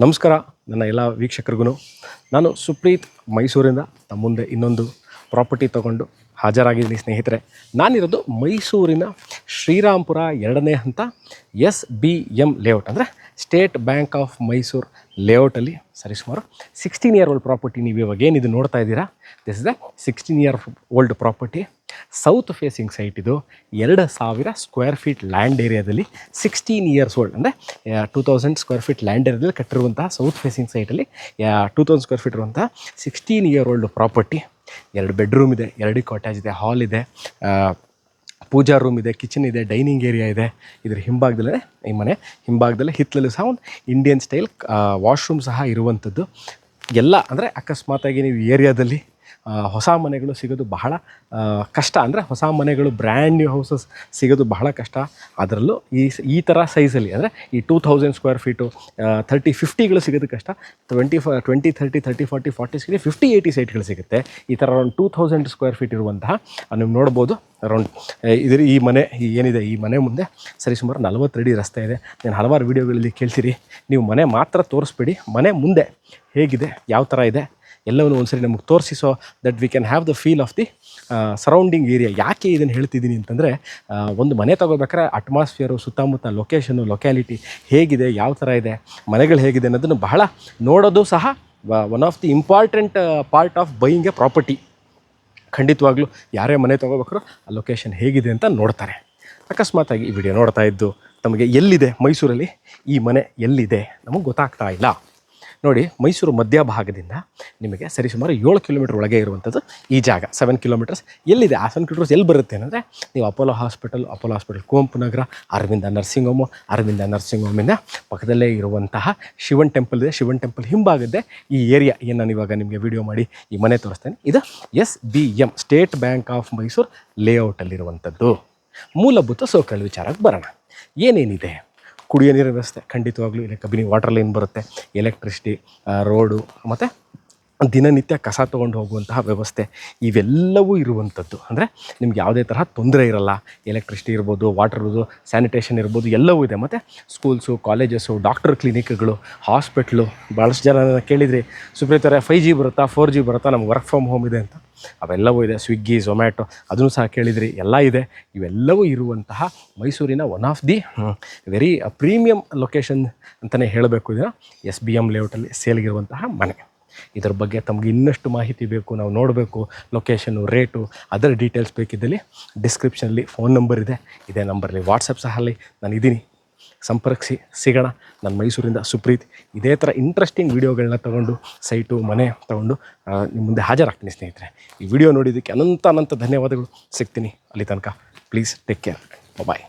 ನಮಸ್ಕಾರ ನನ್ನ ಎಲ್ಲ ವೀಕ್ಷಕರಿಗೂ. ನಾನು ಸುಪ್ರೀತ್ ಮೈಸೂರಿಂದ ತಮ್ಮ ಮುಂದೆ ಇನ್ನೊಂದು ಪ್ರಾಪರ್ಟಿ ತೊಗೊಂಡು ಹಾಜರಾಗಿದ್ದೀನಿ ಸ್ನೇಹಿತರೆ. ನಾನಿರೋದು ಮೈಸೂರಿನ ಶ್ರೀರಾಮ್ಪುರ 2ನೇ ಹಂತ SBM ಲೇಔಟ್, ಅಂದರೆ ಸ್ಟೇಟ್ ಬ್ಯಾಂಕ್ ಆಫ್ ಮೈಸೂರು ಲೇಔಟಲ್ಲಿ ಸರಿಸುಮಾರು 16 ಇಯರ್ ಓಲ್ಡ್ ಪ್ರಾಪರ್ಟಿ. ನೀವು ಇವಾಗ ಏನಿದು ನೋಡ್ತಾ ಇದ್ದೀರಾ, this is the 16 year old property. South facing site ಇದು. 2000 ಸ್ಕ್ವೇರ್ ಫೀಟ್ ಲ್ಯಾಂಡ್ ಏರಿಯಾದಲ್ಲಿ 16 ಇಯರ್ಸ್ ಓಲ್ಡ್, ಅಂದರೆ 2000 ಸ್ಕ್ವೇರ್ ಫೀಟ್ ಲ್ಯಾಂಡ್ ಏರಿಯಾದಲ್ಲಿ ಕಟ್ಟಿರುವಂತಹ ಸೌತ್ ಫೇಸಿಂಗ್ ಸೈಟಲ್ಲಿ 2000 ಸ್ಕ್ವೇರ್ ಫೀಟ್ ಇರುವಂತಹ 16 ಇಯರ್ ಓಲ್ಡ್ ಪ್ರಾಪರ್ಟಿ. 2 ಬೆಡ್ರೂಮ್ ಇದೆ, 2 ಕಾಟೇಜ್ ಇದೆ, ಹಾಲ್ ಇದೆ, ಪೂಜಾ ರೂಮ್ ಇದೆ, ಕಿಚನ್ ಇದೆ, ಡೈನಿಂಗ್ ಏರಿಯಾ ಇದೆ. ಇದ್ರ ಹಿಂಭಾಗದಲ್ಲೇ ಈ ಮನೆ ಹಿಂಭಾಗದಲ್ಲೇ ಹಿತ್ತಲಲ್ಲಿ ಸಹ ಒಂದು ಇಂಡಿಯನ್ ಸ್ಟೈಲ್ ವಾಶ್ರೂಮ್ ಸಹ ಇರುವಂಥದ್ದು. ಎಲ್ಲ ಅಂದರೆ ಅಕಸ್ಮಾತಾಗಿ ನೀವು ಏರಿಯಾದಲ್ಲಿ ಹೊಸ ಮನೆಗಳು ಸಿಗೋದು ಬಹಳ ಕಷ್ಟ, ಅಂದರೆ ಹೊಸ ಮನೆಗಳು ಬ್ರ್ಯಾಂಡ್ ನ್ಯೂ ಹೌಸಸ್ ಸಿಗೋದು ಬಹಳ ಕಷ್ಟ. ಅದರಲ್ಲೂ ಈ ಥರ ಸೈಜಲ್ಲಿ, ಅಂದರೆ ಈ 2000 ಸ್ಕ್ವೇರ್ ಫೀಟು 30-50ಗಳು ಸಿಗೋದು ಕಷ್ಟ. 20, 30, 30, 40, 40 ಸಿಗುತ್ತೆ, 50, 80 ಸೈಟ್ಗಳು ಸಿಗುತ್ತೆ. ಈ ಥರ ಅರೌಂಡ್ 2000 ಸ್ಕ್ವೇರ್ ಫೀಟ್ ಇರುವಂತಹ ನೀವು ನೋಡ್ಬೋದು. ಅರೌಂಡ್ ಈ ಮನೆ ಏನಿದೆ, ಈ ಮನೆ ಮುಂದೆ ಸರಿಸುಮಾರು 40 ಅಡಿ ರಸ್ತೆ ಇದೆ. ನಾನು ಹಲವಾರು ವೀಡಿಯೋಗಳಲ್ಲಿ ಕೇಳ್ತೀರಿ, ನೀವು ಮನೆ ಮಾತ್ರ ತೋರಿಸ್ಬೇಡಿ, ಮನೆ ಮುಂದೆ ಹೇಗಿದೆ, ಯಾವ ಥರ ಇದೆ ಎಲ್ಲವನ್ನೂ ಒಂದ್ಸರಿ ನಮಗೆ ತೋರಿಸಿ, so that we can have the feel of the surrounding area. ಯಾಕೆ ಇದನ್ನು ಹೇಳ್ತಿದ್ದೀನಿ ಅಂತಂದರೆ, ಒಂದು ಮನೆ ತೊಗೋಬೇಕಾದ್ರೆ ಅಟ್ಮಾಸ್ಫಿಯರು, ಸುತ್ತಮುತ್ತ ಲೊಕೇಶನ್ನು, ಲೊಕ್ಯಾಲಿಟಿ ಹೇಗಿದೆ, ಯಾವ ಥರ ಇದೆ, ಮನೆಗಳು ಹೇಗಿದೆ ಅನ್ನೋದನ್ನು ಬಹಳ ನೋಡೋದು ಸಹ one of the important part of buying A property. ಖಂಡಿತವಾಗ್ಲೂ ಯಾರೇ ಮನೆ ತೊಗೋಬೇಕಾದ್ರೂ ಆ ಲೊಕೇಶನ್ ಹೇಗಿದೆ ಅಂತ ನೋಡ್ತಾರೆ. ಅಕಸ್ಮಾತಾಗಿ ಈ ವಿಡಿಯೋ ನೋಡ್ತಾ ಇದ್ದು ತಮಗೆ ಎಲ್ಲಿದೆ ಮೈಸೂರಲ್ಲಿ ಈ ಮನೆ ಎಲ್ಲಿದೆ ನಮಗೆ ಗೊತ್ತಾಗ್ತಾ ಇಲ್ಲ. ನೋಡಿ, ಮೈಸೂರು ಮಧ್ಯಭಾಗದಿಂದ ನಿಮಗೆ ಸರಿಸುಮಾರು 7 ಕಿಲೋಮೀಟರ್ ಒಳಗೆ ಇರುವಂಥದ್ದು ಈ ಜಾಗ. 7 ಕಿಲೋಮೀಟರ್ಸ್ ಎಲ್ಲಿದೆ, ಆ 7 ಕಿಲೋಮೀಟರ್ಸ್ ಎಲ್ಲಿ ಬರುತ್ತೆ ಅಂದರೆ, ನೀವು Apollo hospital, Kuvempu Nagar, Arvind nursing ಹೋಮಿಂದ ಪಕ್ಕದಲ್ಲೇ ಇರುವಂತಹ ಶಿವನ್ ಟೆಂಪಲ್ ಇದೆ. ಶಿವನ್ ಟೆಂಪಲ್ ಹಿಂಭಾಗದ್ದೇ ಈ ಏರಿಯಾ ಏನು ನಾನು ಇವಾಗ ನಿಮಗೆ ವಿಡಿಯೋ ಮಾಡಿ ಈ ಮನೆ ತೋರಿಸ್ತೇನೆ. ಇದು SBM State Bank of Mysore ಲೇಔಟಲ್ಲಿರುವಂಥದ್ದು. ಮೂಲಭೂತ ಸೌಕರ್ಯ ವಿಚಾರಕ್ಕೆ ಬರೋಣ. ಏನೇನಿದೆ? ಕುಡಿಯೋ ನೀರಿನ ವ್ಯವಸ್ಥೆ ಖಂಡಿತವಾಗ್ಲೂ ಇಲ್ಲಿ ಕಬಿನಿ ವಾಟರ್ ಲೈನ್ ಬರುತ್ತೆ, ಎಲೆಕ್ಟ್ರಿಸಿಟಿ, ರೋಡು, ಮತ್ತು ದಿನನಿತ್ಯ ಕಸ ತೊಗೊಂಡು ಹೋಗುವಂತಹ ವ್ಯವಸ್ಥೆ ಇವೆಲ್ಲವೂ ಇರುವಂಥದ್ದು. ಅಂದರೆ ನಿಮ್ಗೆ ಯಾವುದೇ ತರಹ ತೊಂದರೆ ಇರಲ್ಲ. ಎಲೆಕ್ಟ್ರಿಸಿಟಿ ಇರ್ಬೋದು, ವಾಟರ್ ಇರ್ಬೋದು, ಸ್ಯಾನಿಟೇಷನ್ ಇರ್ಬೋದು, ಎಲ್ಲವೂ ಇದೆ. ಮತ್ತು ಸ್ಕೂಲ್ಸು, ಕಾಲೇಜಸ್ಸು, ಡಾಕ್ಟರ್ ಕ್ಲಿನಿಕ್ಗಳು, ಹಾಸ್ಪಿಟ್ಲು. ಭಾಳಷ್ಟು ಜನ ಕೇಳಿದ್ರಿ, ಸುಪ್ರೀತ್ ಅವರೇ 5G ಬರುತ್ತಾ, 4G ಬರುತ್ತಾ, ನಮ್ಗೆ ವರ್ಕ್ ಫ್ರಮ್ ಹೋಮ್ ಇದೆ ಅಂತ. ಅವೆಲ್ಲವೂ ಇದೆ. ಸ್ವಿಗ್ಗಿ, ಝೊಮ್ಯಾಟೊ ಅದನ್ನು ಸಹ ಕೇಳಿದ್ರಿ, ಎಲ್ಲ ಇದೆ. ಇವೆಲ್ಲವೂ ಇರುವಂತಹ ಮೈಸೂರಿನ one of the very premium location ಅಂತಲೇ ಹೇಳಬೇಕು. ಇದನ್ನು SBM ಲೇಔಟಲ್ಲಿ ಸೇಲ್ಗಿರುವಂತಹ ಮನೆ. ಇದರ ಬಗ್ಗೆ ತಮಗೆ ಇನ್ನಷ್ಟು ಮಾಹಿತಿ ಬೇಕು, ನಾವು ನೋಡಬೇಕು, ಲೊಕೇಶನ್ನು, ರೇಟು, ಅದರ ಡೀಟೇಲ್ಸ್ ಬೇಕಿದ್ದಲ್ಲಿ ಡಿಸ್ಕ್ರಿಪ್ಷನಲ್ಲಿ ಫೋನ್ ನಂಬರ್ ಇದೆ. ಇದೇ ನಂಬರಲ್ಲಿ ವಾಟ್ಸಪ್ ಸಹ ಅಲ್ಲಿ ನಾನು ಇದ್ದೀನಿ, ಸಂಪರ್ಕಿಸಿ ಸಿಗೋಣ. ನಾನು ಮೈಸೂರಿಂದ ಸುಪ್ರೀತ್. ಇದೇ ಥರ ಇಂಟ್ರೆಸ್ಟಿಂಗ್ ವೀಡಿಯೋಗಳನ್ನ ತೊಗೊಂಡು, ಸೈಟು, ಮನೆ ತೊಗೊಂಡು ನಿಮ್ಮ ಮುಂದೆ ಹಾಜರಾಗ್ತೀನಿ ಸ್ನೇಹಿತರೆ. ಈ ವಿಡಿಯೋ ನೋಡಿದ್ದಕ್ಕೆ ಅನಂತ ಧನ್ಯವಾದಗಳು. ಸಿಗ್ತೀನಿ ಅಲ್ಲಿ ತನಕ. Please take care. ಬಾಯ್.